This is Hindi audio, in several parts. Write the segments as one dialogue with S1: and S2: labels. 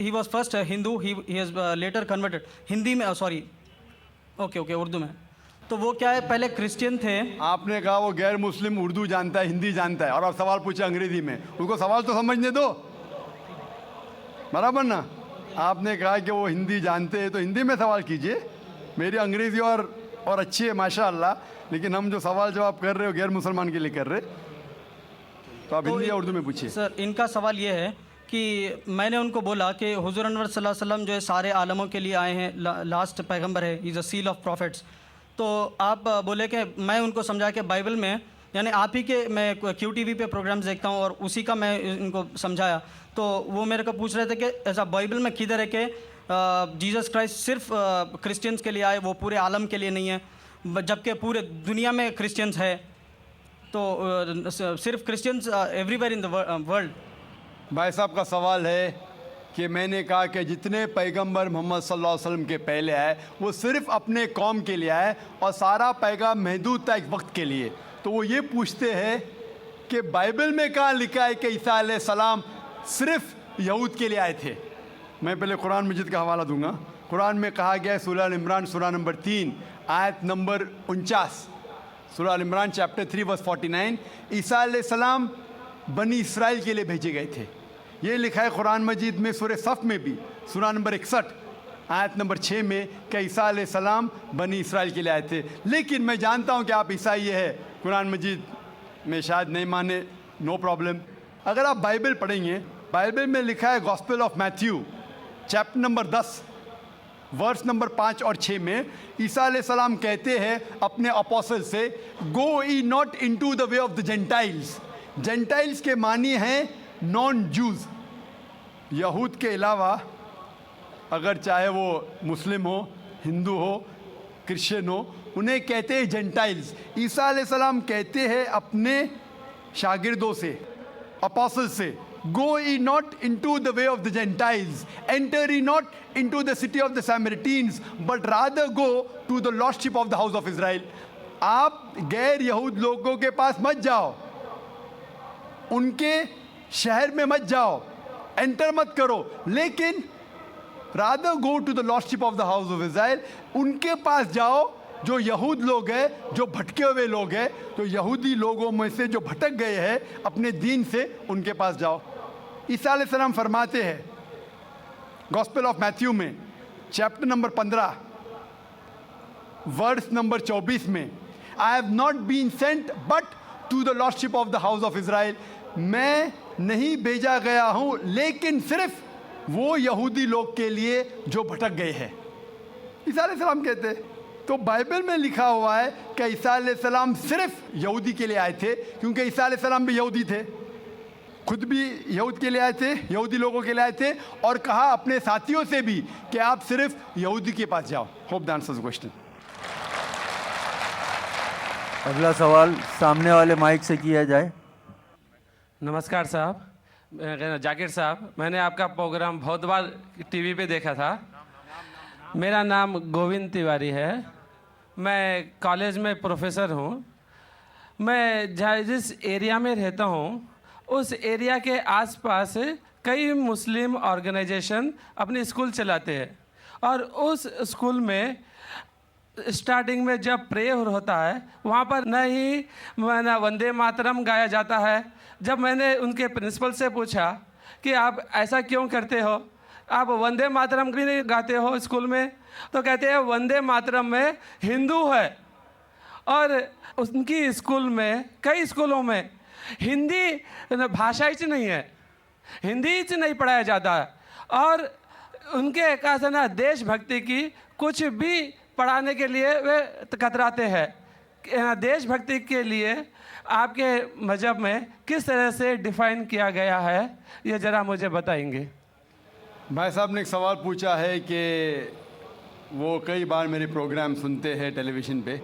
S1: He was first Hindu, he has later converted Hindi में, सॉरी ओके उर्दू में। तो वो क्या है, पहले क्रिश्चियन थे।
S2: आपने कहा वो गैर मुस्लिम उर्दू जानता है, हिंदी जानता है, और आप सवाल पूछे अंग्रेजी में, उसको सवाल तो समझने दो, बराबर ना। आपने कहा कि वो हिंदी जानते हैं तो हिंदी में सवाल कीजिए। मेरी अंग्रेजी और अच्छी है माशाअल्लाह, लेकिन हम जो सवाल जवाब कर रहे हो गैर मुसलमान के लिए कर रहे, तो आप हिंदी या उर्दू में पूछिए।
S1: सर इनका सवाल ये है कि मैंने उनको बोला कि हुज़ूर अनवर सल्लल्लाहु अलैहि वसल्लम जो है सारे आलमों के लिए आए हैं, लास्ट पैगंबर है, is a seal of profits. तो आप बोले कि मैं उनको समझा कि बाइबल में, यानी आप ही के, मैं QTV पे प्रोग्राम्स देखता हूँ और उसी का मैं इनको समझाया। तो वो मेरे को पूछ रहे थे कि ऐसा बाइबल में किधर है कि जीसस क्राइस्ट सिर्फ क्रिश्चियंस के लिए आए, वो पूरे आलम के लिए नहीं है, जबकि पूरे दुनिया में क्रिश्चियंस है। तो सिर्फ Christians everywhere in the world.
S2: भाई साहब का सवाल है कि मैंने कहा कि जितने पैगंबर मोहम्मद सल्लल्लाहु अलैहि वसल्लम के पहले आए वो सिर्फ अपने कौम के लिए आए और सारा पैगाम महदूद था एक वक्त के लिए। तो वो ये पूछते हैं कि बाइबल में कहाँ लिखा है कि ईसा अलैहिस्सलाम सिर्फ यहूद के लिए आए थे। मैं पहले कुरान मजीद का हवाला दूंगा। कुरान में कहा गया है, सूरह इमरान सूरह नंबर 3 आयत नंबर 49, सूरह इमरान चैप्टर 3 वर्स 49, ईसा अलैहिस्सलाम बनी इसराइल के लिए भेजे गए थे। ये लिखा है कुरान मजीद में सूरह सफ़ में भी, सूरह नंबर 61 आयत नंबर 6 में कि ईसा अलैहिस्सलाम बनी इसराइल के लिए आए थे। लेकिन मैं जानता हूँ कि आप ईसाई है, कुरान मजीद में शायद नहीं माने, नो प्रॉब्लम। अगर आप बाइबल पढ़ेंगे, बाइबल में लिखा है gospel of Matthew chapter number 10 verse number 5 और 6 में ईसा अलैहिस्सलाम कहते हैं अपने अपोस्टल से, go ye not into the way of the gentiles. Gentiles के मानी हैं नॉन जूज, यहूद के अलावा, अगर चाहे वो मुस्लिम हो, हिंदू हो, क्रिश्चियन हो, उन्हें कहते हैं जेंटाइल्स। ईसा अलैहिस्सलाम कहते हैं अपने शागिर्दों से, अपोस्टल से, go ye not into the way of the gentiles, enter ye not into the city of the Samaritans, but rather go to the lost sheep of the house of Israel. आप गैर यहूद लोगों के पास मत जाओ, उनके शहर में मत जाओ, एंटर मत करो, लेकिन rather go to the lost sheep of the house of Israel, उनके पास जाओ जो यहूद लोग हैं, जो भटके हुए लोग हैं। तो यहूदी लोगों में से जो भटक गए हैं अपने दीन से, उनके पास जाओ। ईसा अलैहिस्सलाम फरमाते हैं गॉस्पेल ऑफ मैथ्यू में चैप्टर नंबर 15 वर्स नंबर 24 में, I have not been sent but to the lost sheep of the house of Israel. मैं नहीं भेजा गया हूँ लेकिन सिर्फ वो यहूदी लोग के लिए जो भटक गए हैं, ईसा अलैहिस्सलाम कहते हैं। तो बाइबल में लिखा हुआ है कि ईसा अलैहिस्सलाम सिर्फ यहूदी के लिए आए थे, क्योंकि ईसा अलैहिस्सलाम भी यहूदी थे, खुद भी यहूद के लिए आए थे, यहूदी लोगों के लिए आए थे, और कहा अपने साथियों से भी कि आप सिर्फ यहूदी के पास जाओ। Hope the answers the question.
S3: अगला सवाल सामने वाले माइक से किया जाए।
S4: नमस्कार साहब, जाकिर साहब, मैंने आपका प्रोग्राम बहुत बार टीवी पे देखा था। मेरा नाम गोविंद तिवारी है, मैं कॉलेज में प्रोफेसर हूँ। मैं जिस एरिया में रहता हूँ उस एरिया के आसपास कई मुस्लिम ऑर्गेनाइजेशन अपनी स्कूल चलाते हैं, और उस स्कूल में स्टार्टिंग में जब प्रेयर होता है वहाँ पर न ही वंदे मातरम गाया जाता है। जब मैंने उनके प्रिंसिपल से पूछा कि आप ऐसा क्यों करते हो, आप वंदे मातरम भी नहीं गाते हो स्कूल में, तो कहते हैं वंदे मातरम में हिंदू है, और उनकी स्कूल में, कई स्कूलों में हिंदी भाषा ही नहीं है, हिंदी ही नहीं पढ़ाया जाता है, और उनके कहा ना देशभक्ति की कुछ भी पढ़ाने के लिए वे कतराते हैं। देशभक्ति के लिए आपके मजहब में किस तरह से डिफाइन किया गया है, ये ज़रा मुझे बताएंगे।
S2: भाई साहब ने एक सवाल पूछा है कि वो कई बार मेरे प्रोग्राम सुनते हैं टेलीविज़न पे,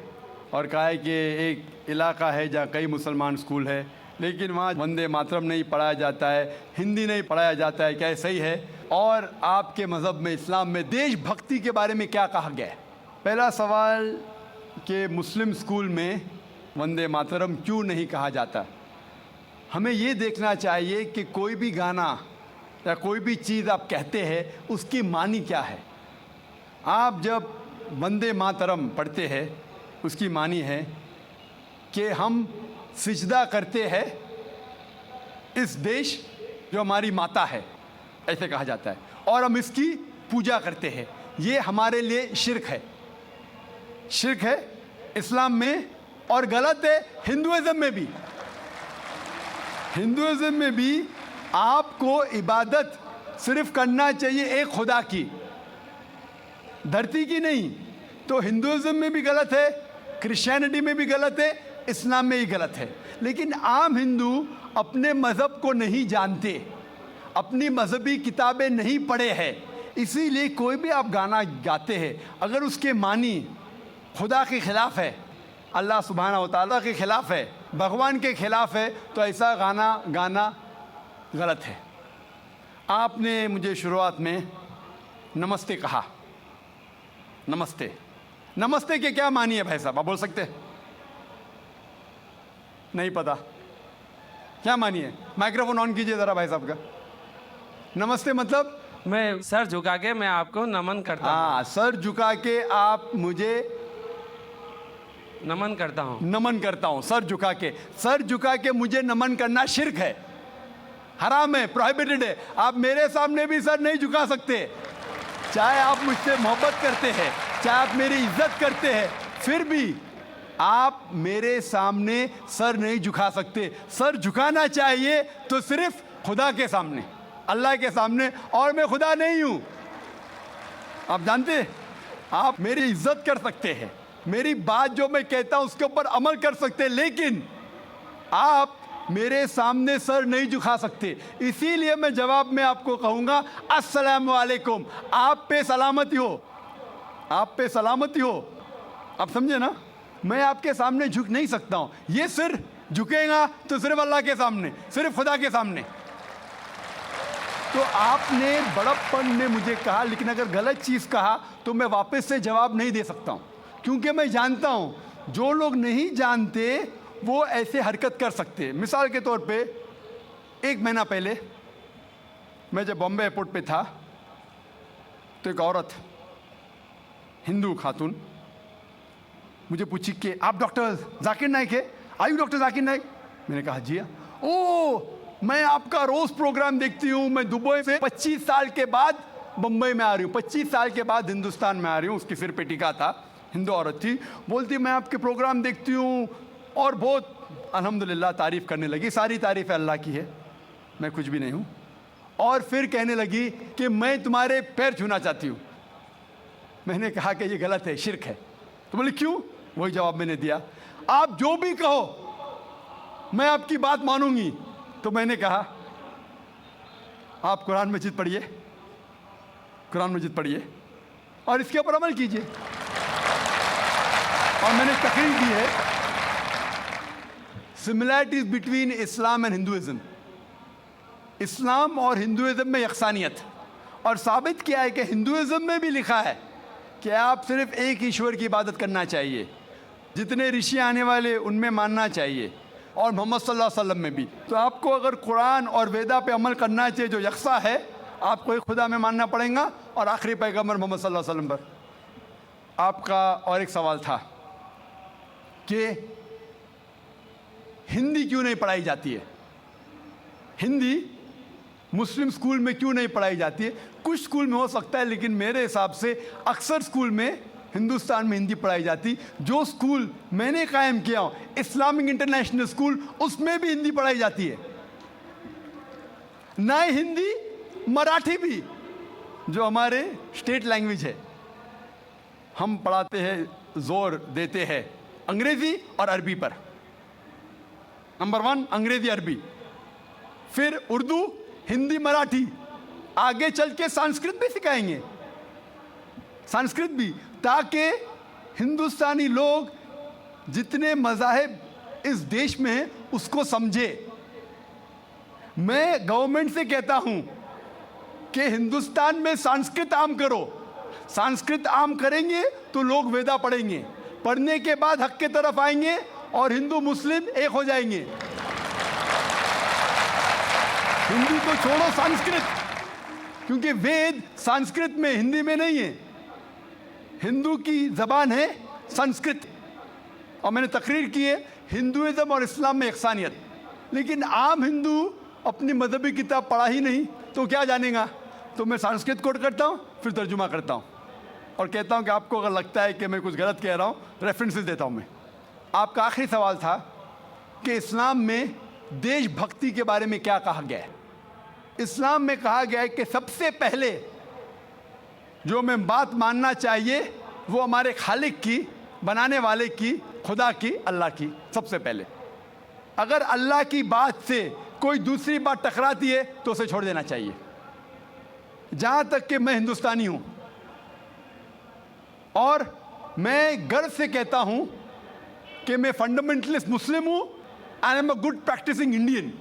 S2: और कहा है कि एक इलाका है जहाँ कई मुसलमान स्कूल है, लेकिन वहाँ वंदे मातरम नहीं पढ़ाया जाता है, हिंदी नहीं पढ़ाया जाता है, क्या सही है? और आपके मज़हब में, इस्लाम में देशभक्ति के बारे में क्या कहा गया है? पहला सवाल कि मुस्लिम स्कूल में वंदे मातरम क्यों नहीं कहा जाता। हमें ये देखना चाहिए कि कोई भी गाना या कोई भी चीज़ आप कहते हैं उसकी मानी क्या है। आप जब वंदे मातरम पढ़ते हैं उसकी मानी है कि हम सिजदा करते हैं इस देश जो हमारी माता है, ऐसे कहा जाता है, और हम इसकी पूजा करते हैं। ये हमारे लिए शिर्क है, शिर्क है इस्लाम में, और गलत है हिंदुइज्म में भी। हिंदुइज्म में भी आपको इबादत सिर्फ करना चाहिए एक खुदा की, धरती की नहीं। तो हिंदुइज्म में भी गलत है, क्रिश्चियनिटी में भी गलत है, इस्लाम में ही गलत है। लेकिन आम हिंदू अपने मज़हब को नहीं जानते, अपनी मजहबी किताबें नहीं पढ़े हैं, इसीलिए कोई भी आप गाना गाते हैं अगर उसके मानी खुदा के ख़िलाफ़ है, अल्लाह सुब्हाना व तआला के ख़िलाफ़ है, भगवान के ख़िलाफ़ है, तो ऐसा गाना गाना गलत है। आपने मुझे शुरुआत में नमस्ते कहा, नमस्ते, नमस्ते के क्या मानी है भाई साहब, आप बोल सकते हैं? नहीं पता क्या मानी है? माइक्रोफोन ऑन कीजिए ज़रा भाई साहब का। नमस्ते मतलब
S4: मैं सर झुका के मैं आपको नमन करता हूँ।
S2: हाँ, सर झुका के आप मुझे
S4: नमन करता हूँ।
S2: नमन करता हूँ, सर झुका के। सर झुका के मुझे नमन करना शिर्क है, हराम है, प्रोहिबिटेड है। आप मेरे सामने भी सर नहीं झुका सकते, चाहे आप मुझसे मोहब्बत करते हैं, चाहे आप मेरी इज्जत करते हैं, फिर भी आप मेरे सामने सर नहीं झुका सकते। सर झुकाना चाहिए तो सिर्फ खुदा के सामने, अल्लाह के सामने, और मैं खुदा नहीं हूँ। आप जानते, आप मेरी इज्जत कर सकते हैं, मेरी बात जो मैं कहता हूँ उसके ऊपर अमल कर सकते हैं, लेकिन आप मेरे सामने सर नहीं झुका सकते। इसीलिए मैं जवाब में आपको कहूँगा अस्सलाम वालेकुम, आप पे सलामती हो, आप पे सलामती हो। आप समझे ना? मैं आपके सामने झुक नहीं सकता हूँ। ये सिर झुकेगा तो सिर्फ अल्लाह के सामने, सिर्फ खुदा के सामने। तो आपने बड़प्पन में मुझे कहा, लेकिन अगर गलत चीज़ कहा तो मैं वापस से जवाब नहीं दे सकता हूँ, क्योंकि मैं जानता हूँ जो लोग नहीं जानते वो ऐसे हरकत कर सकते। मिसाल के तौर पे 1 महीना पहले मैं जब बॉम्बे एयरपोर्ट पे था तो एक औरत, हिंदू खातून, मुझे पूछी कि आप डॉक्टर जाकिर नाइक है? आयु डॉक्टर जाकिर नाइक? मैंने कहा जी हाँ। ओ, मैं आपका रोज़ प्रोग्राम देखती हूँ, मैं दुबई से 25 साल के बाद बम्बई में आ रही हूँ, 25 साल के बाद हिंदुस्तान में आ रही हूँ। उसकी सिर पे टिका था, हिंदू औरत थी, बोलती मैं आपके प्रोग्राम देखती हूँ और बहुत अल्हम्दुलिल्लाह तारीफ़ करने लगी। सारी तारीफ़ अल्लाह की है, मैं कुछ भी नहीं हूँ। और फिर कहने लगी कि मैं तुम्हारे पैर छूना चाहती हूँ। मैंने कहा कि ये गलत है, शिर्क है। तो बोले क्यों? वही जवाब मैंने दिया, आप जो भी कहो मैं आपकी बात मानूंगी। तो मैंने कहा आप कुरान मजीद पढ़िए, कुरान मजीद पढ़िए और इसके ऊपर अमल कीजिए। और मैंने तकरीर दी है similarities between Islam and Hinduism, Islam और हिंदुइज्म में यकसानियत, और साबित किया है कि हिंदुइज्म में भी लिखा है कि आप सिर्फ एक ईश्वर की इबादत करना चाहिए, जितने ऋषि आने वाले उनमें मानना चाहिए, और मोहम्मद सल्लल्लाहु अलैहि वसल्लम में भी। तो आपको अगर कुरान और वेदा पे अमल करना चाहिए जो यकसा है, आपको एक खुदा में मानना पड़ेगा और आखिरी पैगंबर मोहम्मद सल्लल्लाहु अलैहि वसल्लम पर। आपका और एक सवाल था कि हिंदी क्यों नहीं पढ़ाई जाती है, हिंदी मुस्लिम स्कूल में क्यों नहीं पढ़ाई जाती है? कुछ स्कूल में हो सकता है, लेकिन मेरे हिसाब से अक्सर स्कूल में हिंदुस्तान में हिंदी पढ़ाई जाती। जो स्कूल मैंने कायम किया हूँ, इस्लामिक इंटरनेशनल स्कूल, उसमें भी हिंदी पढ़ाई जाती है। ना हिंदी, मराठी भी, जो हमारे स्टेट लैंग्वेज है, हम पढ़ाते हैं, जोर देते हैं अंग्रेज़ी और अरबी पर। नंबर 1 अंग्रेज़ी अरबी, फिर उर्दू, हिंदी, मराठी, आगे चल के संस्कृत भी सिखाएंगे, संस्कृत भी, ताकि हिंदुस्तानी लोग जितने मज़ाहिब इस देश में हैं उसको समझे। मैं गवर्नमेंट से कहता हूं कि हिंदुस्तान में संस्कृत आम करो। संस्कृत आम करेंगे तो लोग वेदा पढ़ेंगे, पढ़ने के बाद हक के तरफ आएंगे और हिंदू मुस्लिम एक हो जाएंगे। हिंदी तो छोड़ो, संस्कृत क्योंकि वेद संस्कृत में, हिंदी में नहीं है। हिंदू की ज़बान है संस्कृत, और मैंने तकरीर की है हिंदुइज़्म और इस्लाम में यकसानियत। लेकिन आम हिंदू अपनी मजहबी किताब पढ़ा ही नहीं तो क्या जानेगा। तो मैं संस्कृत कोट करता हूँ, फिर तर्जुमा करता हूँ और कहता हूँ कि आपको अगर लगता है कि मैं कुछ गलत कह रहा हूँ, रेफरेंसेस देता हूँ मैं। आपका आखिरी सवाल था कि इस्लाम में देशभक्ति के बारे में क्या कहा गया है। इस्लाम में कहा गया है कि सबसे पहले जो मैं बात मानना चाहिए वो हमारे खालिक की, बनाने वाले की, खुदा की, अल्लाह की सबसे पहले। अगर अल्लाह की बात से कोई दूसरी बात टकराती है तो उसे छोड़ देना चाहिए। जहाँ तक कि मैं हिंदुस्तानी हूँ और मैं गर्व से कहता हूँ कि मैं फंडामेंटलिस्ट मुस्लिम हूँ, I am a good practising Indian.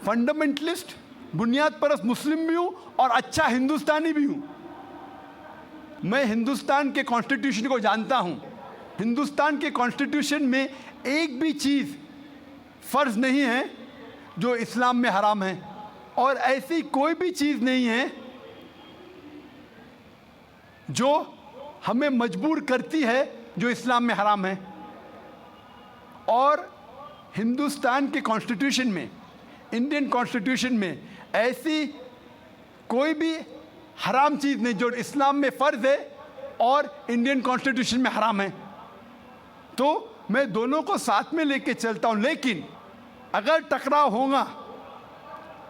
S2: Fundamentalist, बुनियाद परस्त मुस्लिम भी हूँ और अच्छा हिंदुस्तानी भी हूँ। मैं हिंदुस्तान के कॉन्स्टिट्यूशन को जानता हूँ। हिंदुस्तान के कॉन्स्टिट्यूशन में एक भी चीज़ फ़र्ज़ नहीं है जो इस्लाम में हराम है, और ऐसी कोई भी चीज़ नहीं है जो हमें मजबूर करती है जो इस्लाम में हराम है। और हिंदुस्तान के कॉन्स्टिट्यूशन में, इंडियन कॉन्स्टिट्यूशन में ऐसी कोई भी हराम चीज़ नहीं जो इस्लाम में फ़र्ज़ है और इंडियन कॉन्स्टिट्यूशन में हराम है। तो मैं दोनों को साथ में लेके चलता हूँ। लेकिन अगर टकराव होगा,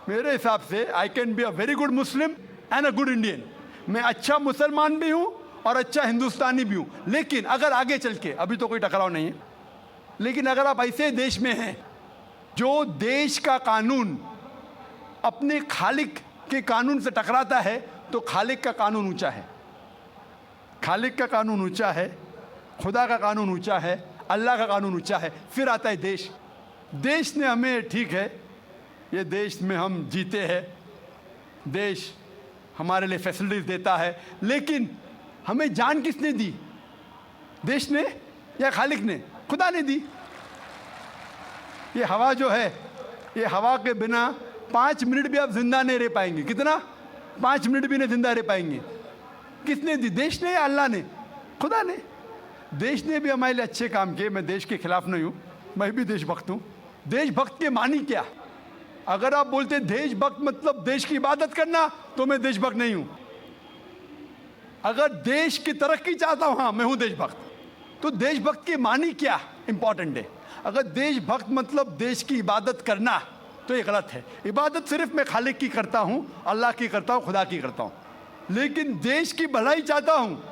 S2: मेरे हिसाब से I can be a very good Muslim and a good Indian. मैं अच्छा मुसलमान भी हूँ और अच्छा हिंदुस्तानी भी हूँ। लेकिन अगर आगे चल के, अभी तो कोई टकराव नहीं है, लेकिन अगर आप ऐसे देश में हैं जो देश का कानून अपने खालिक के कानून से टकराता है, तो खालिक का कानून ऊंचा है। खालिक का कानून ऊंचा है, खुदा का कानून ऊंचा है, अल्लाह का कानून ऊंचा है, फिर आता है देश। देश ने हमें, ठीक है, ये देश में हम जीते हैं, देश हमारे लिए फैसिलिटीज देता है, लेकिन हमें जान किसने दी? देश ने या खालिक ने? खुदा ने दी। ये हवा जो है, ये हवा के बिना 5 मिनट भी आप जिंदा नहीं रह पाएंगे। कितना? 5 मिनट भी नहीं जिंदा रह पाएंगे। किसने दी? देश ने या अल्लाह ने? खुदा ने। देश ने भी हमारे लिए अच्छे काम किए। मैं देश के खिलाफ नहीं हूँ, मैं भी देशभक्त हूँ। देशभक्त के मानी क्या? अगर आप बोलते देशभक्त मतलब देश की इबादत करना, तो मैं देशभक्त नहीं हूँ। अगर देश की तरक्की चाहता हूँ, हाँ मैं हूँ देशभक्त। तो देशभक्त के मानी क्या इंपॉर्टेंट है। अगर देशभक्त मतलब देश की इबादत करना, तो ये गलत है। इबादत सिर्फ मैं खालिक की करता हूँ, अल्लाह की करता हूँ, खुदा की करता हूँ। लेकिन देश की भलाई चाहता हूँ।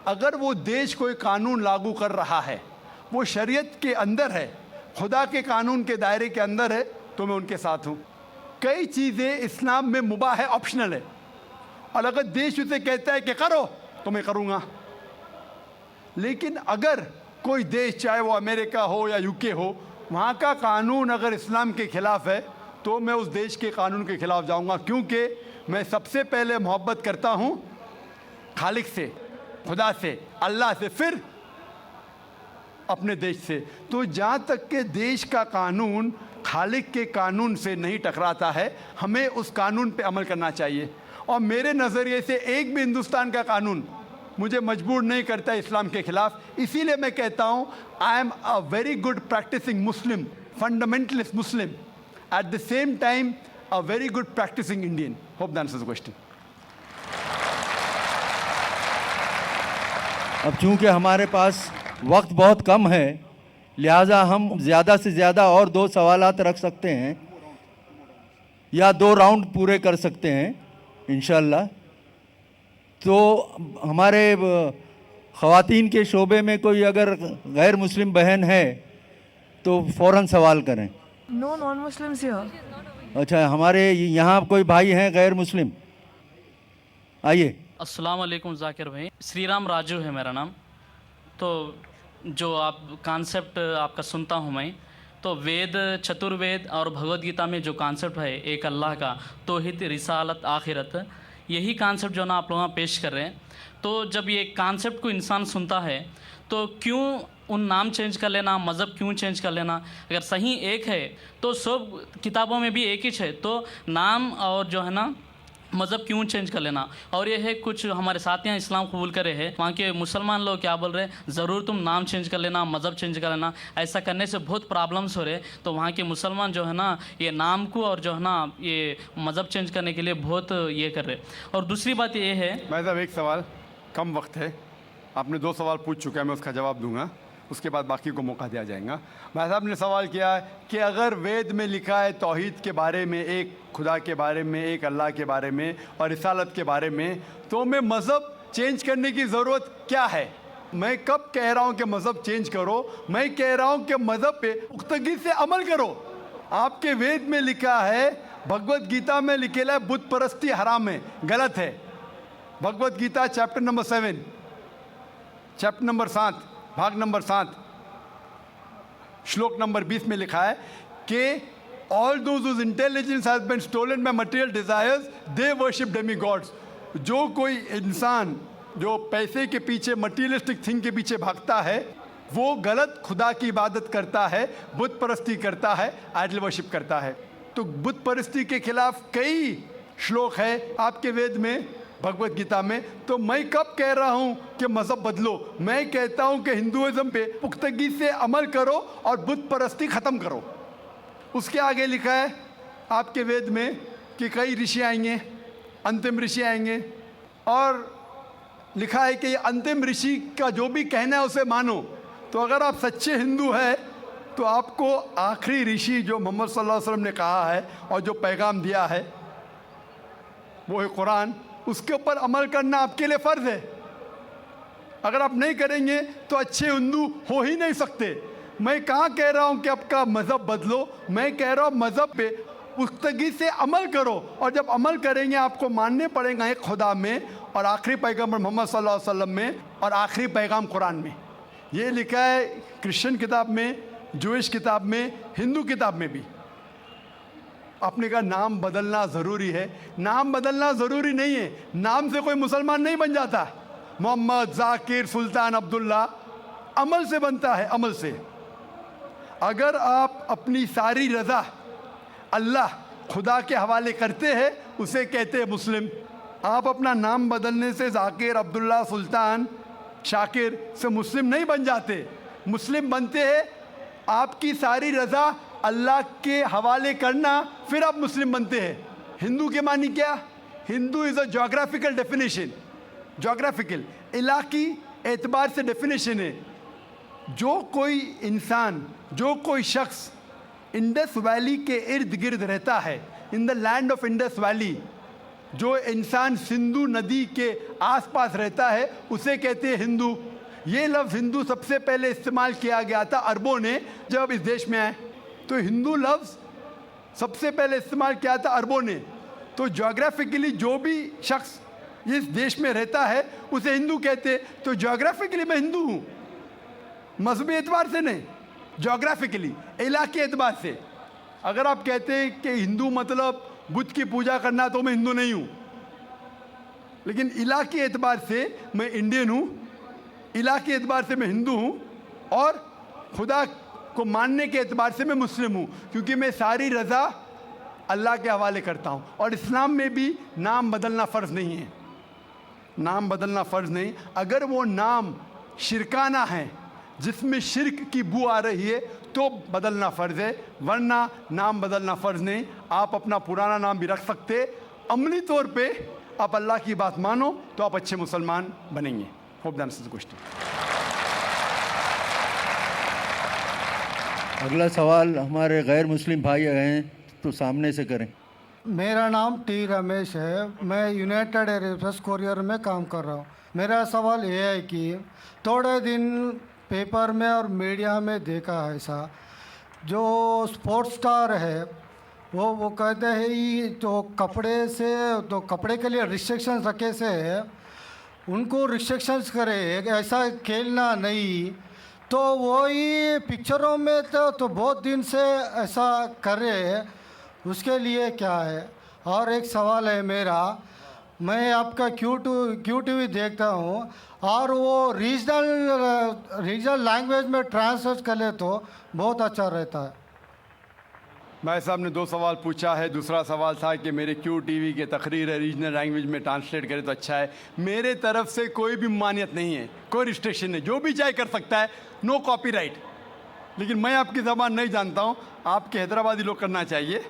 S2: अगर वो देश कोई कानून लागू कर रहा है, वो शरीयत के अंदर है, खुदा के कानून के दायरे के अंदर है, तो मैं उनके साथ हूँ। कई चीज़ें इस्लाम में मुबाह है, ऑप्शनल है, और अगर देश उसे कहता है कि करो, तो मैं करूँगा। लेकिन अगर कोई देश, चाहे वो अमेरिका हो या यूके हो, वहाँ का कानून अगर इस्लाम के ख़िलाफ़ है, तो मैं उस देश के कानून के ख़िलाफ़ जाऊँगा, क्योंकि मैं सबसे पहले मोहब्बत करता हूँ खालिक से, खुदा से, अल्लाह से, फिर अपने देश से। तो जहाँ तक के देश का कानून खालिक के कानून से नहीं टकराता है, हमें उस कानून पे अमल करना चाहिए। और मेरे नज़रिए से एक भी हिंदुस्तान का कानून मुझे मजबूर नहीं करता इस्लाम के ख़िलाफ़। इसीलिए मैं कहता हूँ I am a very good practising Muslim, fundamentalist Muslim, at the same time a very good practising Indian. Hope that answers the question.
S3: अब चूंकि हमारे पास वक्त बहुत कम है, लिहाजा हम ज़्यादा से ज़्यादा और 2 सवालात रख सकते हैं या 2 राउंड पूरे कर सकते हैं इंशाल्लाह। तो हमारे ख़वातीन के शोबे में कोई अगर गैर मुस्लिम बहन है तो फ़ौरन सवाल करें।
S5: No non-Muslims here.
S3: अच्छा, हमारे यहाँ कोई भाई हैं गैर मुस्लिम? आइए।
S6: अस्सलाम वालेकुम जाकिर भाई, श्री राम राजू है मेरा नाम। तो जो आप कॉन्सेप्ट आपका सुनता हूँ मैं, तो वेद, चतुर्वेद और भगवद गीता में जो कॉन्सेप्ट है एक अल्लाह का, तौहीद, रिसालत, आखिरत, यही कॉन्सेप्ट जो ना आप लोग पेश कर रहे हैं। तो जब ये कॉन्सेप्ट को इंसान सुनता है तो क्यों उन नाम चेंज कर लेना, मज़हब क्यों चेंज कर लेना? अगर सही एक है तो सब किताबों में भी एक ही है, तो नाम और जो है ना मज़हब क्यों चेंज कर लेना। और ये है कुछ हमारे साथियाँ इस्लाम कबूल करे हैं, वहाँ के मुसलमान लोग क्या बोल रहे हैं, ज़रूर तुम नाम चेंज कर लेना, मज़हब चेंज कर लेना, ऐसा करने से बहुत प्रॉब्लम्स हो रहे हैं। तो वहाँ के मुसलमान जो है ना ये नाम को और जो है ना ये मज़हब चेंज करने के लिए बहुत ये कर रहे हैं। और दूसरी बात ये है,
S2: भाई साहब एक सवाल, कम वक्त है, आपने 2 सवाल पूछ चुका है, मैं उसका जवाब दूंगा, उसके बाद बाकी को मौका दिया जाएगा। भाई साहब ने सवाल किया है कि अगर वेद में लिखा है तौहीद के बारे में, एक खुदा के बारे में, एक अल्लाह के बारे में और रिसालत के बारे में, तो हमें मज़हब चेंज करने की ज़रूरत क्या है। मैं कब कह रहा हूँ कि मज़हब चेंज करो, मैं कह रहा हूँ कि मज़हब पे पुख्तगी से अमल करो। आपके वेद में लिखा है, भगवत गीता में लिखेला है बुत परस्ती हराम है, गलत है। Bhagavad Gita chapter number 7 chapter number 7 भाग नंबर 7 श्लोक नंबर 20 में लिखा है कि all those whose intelligence has been stolen by material desires they worship demigods. जो कोई इंसान जो पैसे के पीछे, मटीरियलिस्टिक थिंग के पीछे भागता है, वो गलत खुदा की इबादत करता है, बुत परस्ती करता है, आइडल वर्शिप करता है। तो बुत परस्ती के खिलाफ कई श्लोक है आपके वेद में, भगवत गीता में। तो मैं कब कह रहा हूँ कि मज़हब बदलो, मैं कहता हूँ कि हिंदुइज्म पे पुख्तगी से अमल करो और बुत परस्ती ख़त्म करो। उसके आगे लिखा है आपके वेद में कि कई ऋषि आएंगे, अंतिम ऋषि आएंगे, और लिखा है कि अंतिम ऋषि का जो भी कहना है उसे मानो। तो अगर आप सच्चे हिंदू हैं तो आपको आखिरी ऋषि जो मोहम्मद सल्लल्लाहु अलैहि वसल्लम ने कहा है और जो पैगाम दिया है वो है कुरान, उसके ऊपर अमल करना आपके लिए फ़र्ज़ है। अगर आप नहीं करेंगे तो अच्छे हिंदू हो ही नहीं सकते। मैं कहाँ कह रहा हूँ कि आपका मज़हब बदलो, मैं कह रहा हूँ मज़हब पे पुख्तगी से अमल करो, और जब अमल करेंगे आपको मानने पड़ेगा एक खुदा में और आखिरी पैगम्बर मोहम्मद सल्लल्लाहु अलैहि वसल्लम में और आखिरी पैगाम कुरान में। ये लिखा है क्रिश्चियन किताब में, जूइश किताब में, हिंदू किताब में भी। आपने कहा नाम बदलना ज़रूरी है, नाम बदलना ज़रूरी नहीं है। नाम से कोई मुसलमान नहीं बन जाता। मोहम्मद, जाकिर, सुल्तान, अब्दुल्ला अमल से बनता है, अमल से। अगर आप अपनी सारी रज़ा अल्लाह खुदा के हवाले करते हैं उसे कहते हैं मुस्लिम। आप अपना नाम बदलने से जाकिर, अब्दुल्ला, सुल्तान, शाकिर से मुस्लिम नहीं बन जाते। मुस्लिम बनते हैं आपकी सारी रज़ा अल्लाह के हवाले करना, फिर आप मुस्लिम बनते हैं। हिंदू के मानी क्या? Hindu is a geographical definition, geographical Ellaquai एतबार से डेफिनेशन है। जो कोई इंसान, जो कोई शख्स इंडस वैली के इर्द गिर्द रहता है, in the land of Indus valley, जो इंसान सिंधु नदी के आसपास रहता है उसे कहते हैं हिंदू। ये लफ्ज़ हिंदू सबसे पहले इस्तेमाल किया गया था अरबों ने जब इस देश में आए। तो हिंदू लफ्ज़ सबसे पहले इस्तेमाल किया था अरबों ने। तो जोग्राफिकली जो भी शख्स इस देश में रहता है उसे हिंदू कहते। तो जोग्राफिकली मैं हिंदू हूँ, मजहबी एतबार से नहीं, जोग्राफिकली इलाके एतबार से। अगर आप कहते हैं कि हिंदू मतलब बुद्ध की पूजा करना, तो मैं हिंदू नहीं हूँ। लेकिन इलाके एतबार से मैं इंडियन हूँ, इलाके एतबार से मैं हिंदू हूँ, और खुदा को मानने के एतबार से मैं मुस्लिम हूँ, क्योंकि मैं सारी रज़ा अल्लाह के हवाले करता हूँ। और इस्लाम में भी नाम बदलना फ़र्ज़ नहीं है, नाम बदलना फ़र्ज़ नहीं। अगर वो नाम शिरकाना है, जिसमें शिरक की बू आ रही है, तो बदलना फ़र्ज़ है, वरना नाम बदलना फ़र्ज़ नहीं। आप अपना पुराना नाम भी रख सकते। अमली तौर पे आप अल्लाह की बात मानो तो आप अच्छे मुसलमान बनेंगे। Hope that answers the question.
S3: अगला सवाल हमारे गैर मुस्लिम भाई हैं तो सामने से करें।
S7: मेरा नाम टी रमेश है, मैं यूनाइटेड एयरफोर्स कोरियर में काम कर रहा हूँ। मेरा सवाल ये है कि थोड़े दिन पेपर में और मीडिया में देखा है ऐसा, जो स्पोर्ट्स स्टार है वो कहते हैं ये तो कपड़े से, तो कपड़े के लिए रिस्ट्रिक्शंस रखे से है, उनको रिस्ट्रिक्शंस करे, ऐसा खेलना नहीं। तो वही पिक्चरों में तो बहुत दिन से ऐसा कर रहे हैं, उसके लिए क्या है? और एक सवाल है मेरा, मैं आपका क्यू टीवी देखता हूँ, और वो रीजनल लैंग्वेज में ट्रांसलेट कर ले तो बहुत अच्छा रहता है।
S2: भाई साहब ने 2 सवाल पूछा है। दूसरा सवाल था कि मेरे क्यू टीवी के तकरीर है रीजनल लैंग्वेज में ट्रांसलेट करें तो अच्छा है। मेरे तरफ से कोई भी मानियत नहीं है, कोई रिस्ट्रिक्शन नहीं, जो भी चाहे कर सकता है, नो कॉपीराइट। लेकिन मैं आपकी ज़बान नहीं जानता हूँ, आपके हैदराबादी लोग करना चाहिए,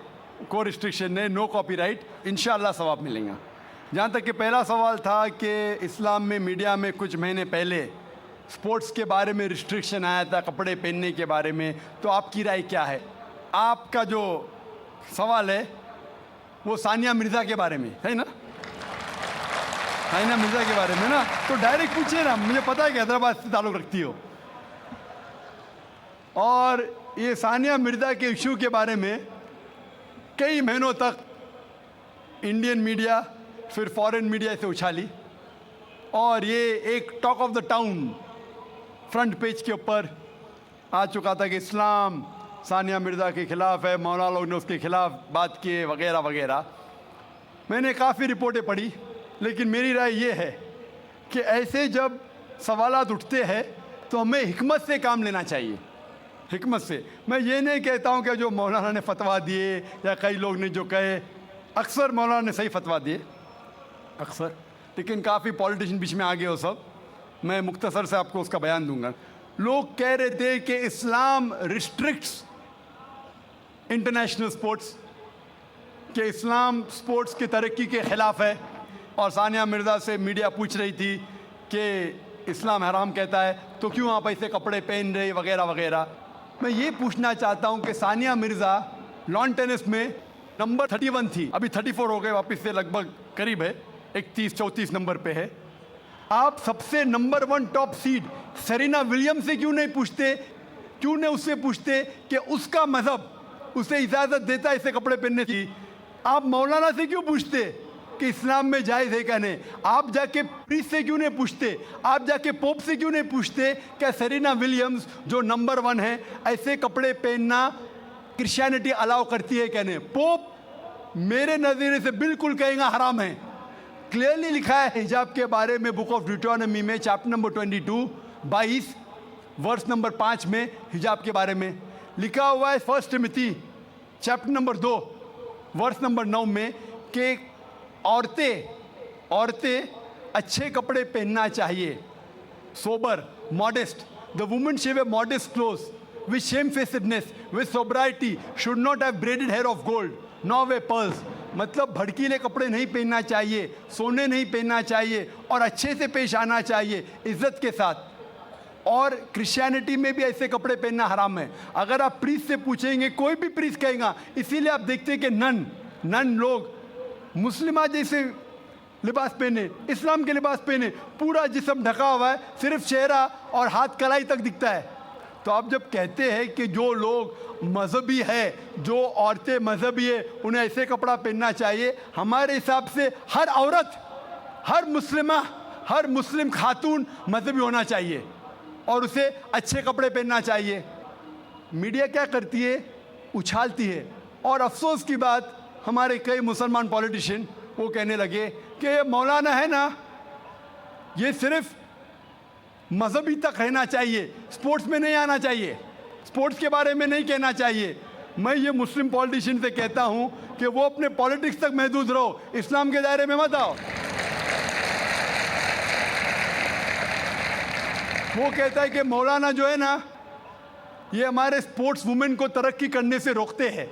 S2: कोई रिस्ट्रिक्शन नहीं, नो कॉपीराइट, इंशाअल्लाह सवाब मिलेगा। जहाँ तक कि पहला सवाल था कि इस्लाम में मीडिया में कुछ महीने पहले स्पोर्ट्स के बारे में रिस्ट्रिक्शन आया था, कपड़े पहनने के बारे में, तो आपकी राय क्या है? आपका जो सवाल है वो सानिया मिर्ज़ा के बारे में है ना? सानिया मिर्ज़ा के बारे में ना, तो डायरेक्ट पूछिए ना, मुझे पता है कि हैदराबाद से ताल्लुक़ रखती हो। और ये सानिया मिर्ज़ा के इशू के बारे में कई महीनों तक इंडियन मीडिया फिर फॉरेन मीडिया से उछाली और ये एक talk of the town front page के ऊपर आ चुका था कि इस्लाम सानिया मिर्ज़ा के ख़िलाफ़ है, मौलाना लोग ने उसके ख़िलाफ़ बात किए वगैरह वगैरह। मैंने काफ़ी रिपोर्टें पढ़ी, लेकिन मेरी राय ये है कि ऐसे जब सवालात उठते हैं तो हमें हिकमत से काम लेना चाहिए, हिकमत से। मैं ये नहीं कहता हूँ कि जो मौलाना ने फतवा दिए या कई लोग ने जो कहे, अक्सर मौलाना ने सही फतवा दिए अक्सर, लेकिन काफ़ी पॉलिटिशियन बीच में आ गए हो सब। मैं मुख्तसर से आपको उसका बयान दूंगा। लोग कह रहे थे कि इस्लाम रिस्ट्रिक्ट्स इंटरनेशनल स्पोर्ट्स, कि इस्लाम स्पोर्ट्स की तरक्की के ख़िलाफ़ है, और सानिया मिर्ज़ा से मीडिया पूछ रही थी कि इस्लाम हराम कहता है तो क्यों आप ऐसे कपड़े पहन रहे वगैरह वगैरह। मैं ये पूछना चाहता हूँ कि सानिया मिर्ज़ा लॉन टेनिस में नंबर 31 थी, अभी 34 हो गए, वापस से लगभग करीब है, 31-34 नंबर पे है। आप सबसे number 1 top seed Serena Williams से क्यों नहीं पूछते, क्यों नहीं उससे पूछते कि उसका मज़हब उसे इजाज़त देता है ऐसे कपड़े पहनने की? आप मौलाना से क्यों पूछते कि इस्लाम में जायज़ है क्या नहीं? आप जाके प्रीस्ट से क्यों नहीं पूछते? आप जाके पोप से क्यों नहीं पूछते क्या सेरेना विलियम्स जो नंबर 1 है ऐसे कपड़े पहनना क्रिश्चियनिटी अलाउ करती है क्या नहीं? पोप मेरे नज़रिए से बिल्कुल कहेगा हराम है। क्लियरली लिखा है हिजाब के बारे में बुक ऑफ ड्यूटोनॉमी में चैप्टर नंबर 22 वर्स नंबर 5 में हिजाब के बारे में लिखा हुआ है। 1 Timothy chapter number 2 verse number 9 में कि औरतें अच्छे कपड़े पहनना चाहिए, sober, modest. The woman should wear modest clothes with shamefacedness, with sobriety, should not have braided hair of gold, nor wear pearls। मतलब भड़कीले कपड़े नहीं पहनना चाहिए, सोने नहीं पहनना चाहिए, और अच्छे से पेश आना चाहिए इज्जत के साथ। और क्रिश्चियनिटी में भी ऐसे कपड़े पहनना हराम है। अगर आप प्रीस्ट से पूछेंगे, कोई भी प्रीस्ट कहेगा। इसीलिए आप देखते हैं कि नन लोग मुस्लिमा जैसे लिबास पहने, इस्लाम के लिबास पहने, पूरा जिस्म ढका हुआ है, सिर्फ चेहरा और हाथ कलाई तक दिखता है। तो आप जब कहते हैं कि जो लोग मजहबी है, जो औरतें मजहबी है, उन्हें ऐसे कपड़ा पहनना चाहिए, हमारे हिसाब से हर औरत, हर मुस्लिमा, हर मुस्लिम खातून मजहबी होना चाहिए और उसे अच्छे कपड़े पहनना चाहिए। मीडिया क्या करती है? उछालती है। और अफसोस की बात, हमारे कई मुसलमान पॉलिटिशियन वो कहने लगे कि ये मौलाना है ना, ये सिर्फ मजहबी तक रहना चाहिए, स्पोर्ट्स में नहीं आना चाहिए, स्पोर्ट्स के बारे में नहीं कहना चाहिए। मैं ये मुस्लिम पॉलिटिशियन से कहता हूँ कि वो अपने पॉलिटिक्स तक महदूद रहो, इस्लाम के दायरे में मत आओ। वो कहता है कि मौलाना जो है ना, ये हमारे स्पोर्ट्स वुमेन को तरक्की करने से रोकते हैं।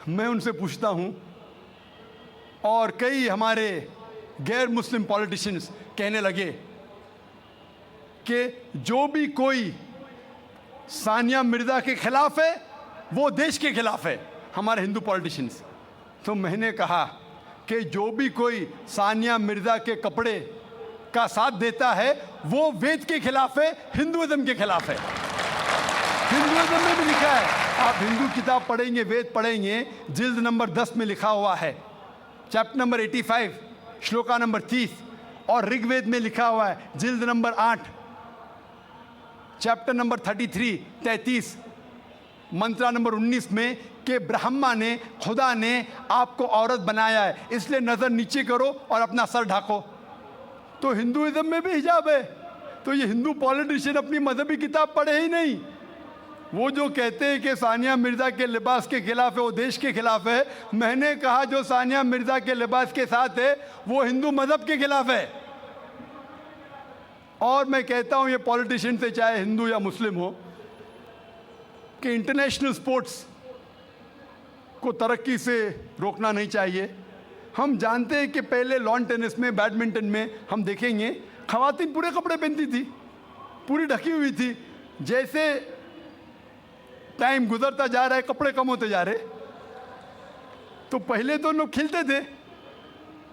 S2: मैं उनसे पूछता हूँ, और कई हमारे गैर मुस्लिम पॉलिटिशियंस कहने लगे कि जो भी कोई सानिया मिर्ज़ा के ख़िलाफ़ है वो देश के ख़िलाफ़ है, हमारे हिंदू पॉलिटिशियंस। तो मैंने कहा कि जो भी कोई सानिया मिर्ज़ा के कपड़े का साथ देता है वो वेद के ख़िलाफ़ है, हिंदुइज़्म के ख़िलाफ़ है। हिंदुइज़्म में भी लिखा है, आप हिंदू किताब पढ़ेंगे, वेद पढ़ेंगे, जिल्द नंबर 10 में लिखा हुआ है, चैप्टर नंबर 85 श्लोका नंबर 30, और ऋग्वेद में लिखा हुआ है जिल्द नंबर 8 चैप्टर नंबर 33 मंत्रा नंबर 19 में कि ब्रह्मा ने, खुदा ने आपको औरत बनाया है, इसलिए नज़र नीचे करो और अपना सर ढाको। तो हिंदुइज्म में भी हिजाब है। तो ये हिंदू पॉलिटिशियन अपनी मजहबी किताब पढ़े ही नहीं, वो जो कहते हैं कि सानिया मिर्ज़ा के लिबास के खिलाफ है वो देश के खिलाफ है, मैंने कहा जो सानिया मिर्ज़ा के लिबास के साथ है वो हिंदू मज़हब के खिलाफ है। और मैं कहता हूँ ये पॉलिटिशियन से चाहे हिंदू या मुस्लिम हो कि इंटरनेशनल स्पोर्ट्स को तरक्की से रोकना नहीं चाहिए। हम जानते हैं कि पहले लॉन टेनिस में, बैडमिंटन में हम देखेंगे ख़वातीन पूरे कपड़े पहनती थी, पूरी ढकी हुई थी। जैसे टाइम गुजरता जा रहा है कपड़े कम होते जा रहे। तो पहले तो लोग खिलते थे,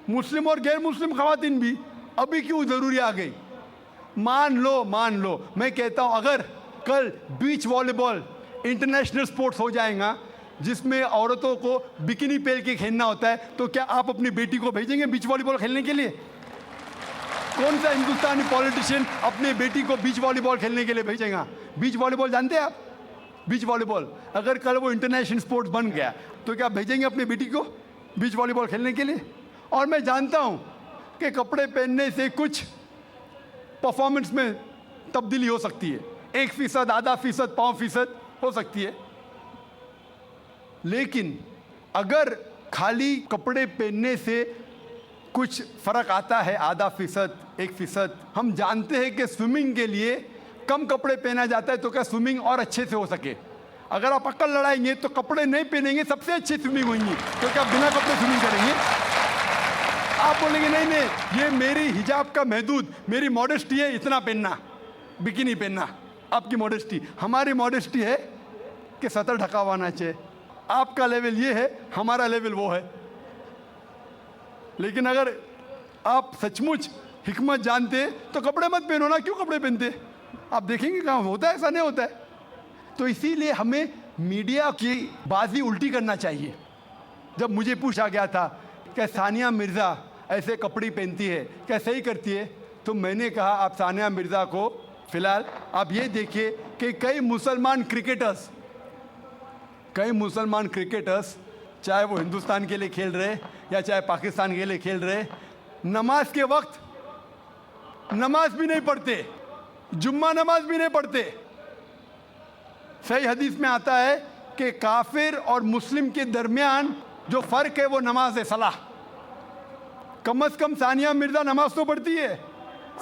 S2: मुस्लिम और गैर मुस्लिम ख़वातीन भी, अभी क्यों ज़रूरी आ गई? मान लो मैं कहता हूँ अगर कल बीच वॉलीबॉल इंटरनेशनल स्पोर्ट्स हो जाएगा जिसमें औरतों को बिकिनी पहन के खेलना होता है, तो क्या आप अपनी बेटी को भेजेंगे बीच वॉलीबॉल खेलने के लिए? कौन सा हिंदुस्तानी पॉलिटिशियन अपनी बेटी को बीच वॉलीबॉल खेलने के लिए भेजेगा? बीच वॉलीबॉल जानते हैं आप? बीच वॉलीबॉल अगर कल वो इंटरनेशनल स्पोर्ट्स बन गया तो क्या भेजेंगे अपनी बेटी को बीच वॉलीबॉल खेलने के लिए? और मैं जानता हूँ कि कपड़े पहनने से कुछ परफॉर्मेंस में तब्दीली हो सकती है, 1%, आधा फीसद, 5% हो सकती है। लेकिन अगर खाली कपड़े पहनने से कुछ फ़र्क आता है, आधा फीसद, 1%, हम जानते हैं कि स्विमिंग के लिए कम कपड़े पहना जाता है तो क्या स्विमिंग और अच्छे से हो सके? अगर आप अक्ल लड़ाएंगे तो कपड़े नहीं पहनेंगे, सबसे अच्छी स्विमिंग होगी, तो क्या बिना कपड़े स्विमिंग करेंगे? आप बोलेंगे नहीं ये मेरी हिजाब का महदूद, मेरी मॉडेस्टी है इतना पहनना, बिकिनी पहनना। आपकी मॉडेस्टी, हमारी मॉडेस्टी है कि सतर ढका हुआ होना चाहिए। आपका लेवल ये है, हमारा लेवल वो है। लेकिन अगर आप सचमुच हिकमत जानते तो कपड़े मत पहनो ना, क्यों कपड़े पहनते? आप देखेंगे कहाँ होता है, ऐसा नहीं होता है। तो इसीलिए हमें मीडिया की बाजी उल्टी करना चाहिए। जब मुझे पूछा गया था कि सानिया मिर्ज़ा ऐसे कपड़े पहनती है, क्या सही करती है, तो मैंने कहा आप सानिया मिर्ज़ा को फ़िलहाल आप ये देखिए कि कई मुसलमान क्रिकेटर्स चाहे वो हिंदुस्तान के लिए खेल रहे या चाहे पाकिस्तान के लिए खेल रहे, नमाज के वक्त नमाज भी नहीं पढ़ते, जुम्मा नमाज भी नहीं पढ़ते। सही हदीस में आता है कि काफिर और मुस्लिम के दरमियान जो फ़र्क है वो नमाज है, सलाह। कम से कम सानिया मिर्ज़ा नमाज तो पढ़ती है,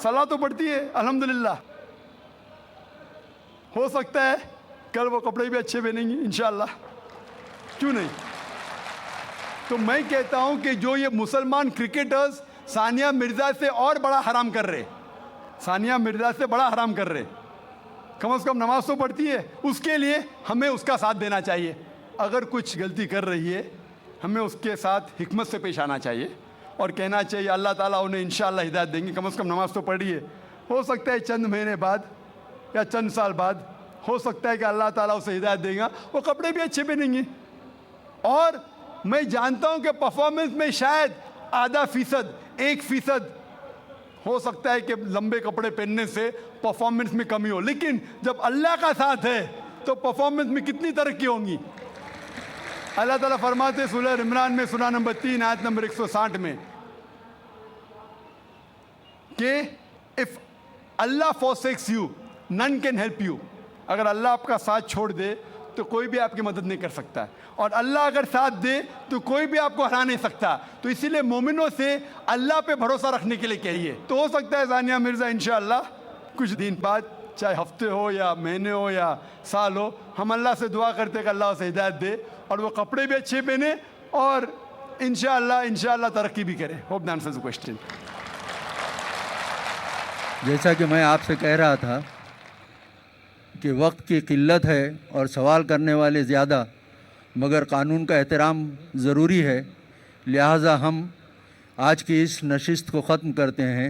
S2: सलाह तो पढ़ती है, अल्हम्दुलिल्लाह। हो सकता है कल वो कपड़े भी अच्छे पहनेंगी इंशाअल्लाह, क्यों नहीं? तो मैं कहता हूं कि जो ये मुसलमान क्रिकेटर्स सानिया मिर्ज़ा से और बड़ा हराम कर रहे, सानिया मिर्ज़ा से बड़ा हराम कर रहे, कम से कम नमाज तो पढ़ती है, उसके लिए हमें उसका साथ देना चाहिए। अगर कुछ गलती कर रही है हमें उसके साथ हिकमत से पेश आना चाहिए और कहना चाहिए अल्लाह ताला उन्हें इंशाअल्लाह हिदायत देंगे, कम से कम नमाज तो पढ़ी है। हो सकता है चंद महीने बाद या चंद साल बाद हो सकता है कि अल्लाह ताला उसे हिदायत देगा, वो कपड़े भी अच्छे पहनेंगे। और मैं जानता हूं कि परफॉर्मेंस में शायद आधा फीसद, 1% हो सकता है कि लंबे कपड़े पहनने से परफॉर्मेंस में कमी हो, लेकिन जब अल्लाह का साथ है तो परफॉर्मेंस में कितनी तरक्की होगी। अल्लाह ताला फरमाते सूरह इमरान में सूरह नंबर 3 आयत नंबर 160 में कि if Allah forsakes you none can help you, अगर अल्लाह आपका साथ छोड़ दे तो कोई भी आपकी मदद नहीं कर सकता, और अल्लाह अगर साथ दे तो कोई भी आपको हरा नहीं सकता। तो इसीलिए मोमिनों से अल्लाह पे भरोसा रखने के लिए कहिए। तो हो सकता है सानिया मिर्ज़ा इंशाअल्लाह कुछ दिन बाद, चाहे हफ्ते हो या महीने हो या साल हो, हम अल्लाह से दुआ करते हैं कि अल्लाह उसे हिदायत दे और वो कपड़े भी अच्छे पहने और इंशाअल्लाह तरक्की भी करे। Hope that answers the question.
S3: जैसा कि मैं आपसे कह रहा था कि वक्त की किल्लत है और सवाल करने वाले ज़्यादा, मगर कानून का एहतराम ज़रूरी है, लिहाजा हम आज की इस नशिस्त को ख़त्म करते हैं।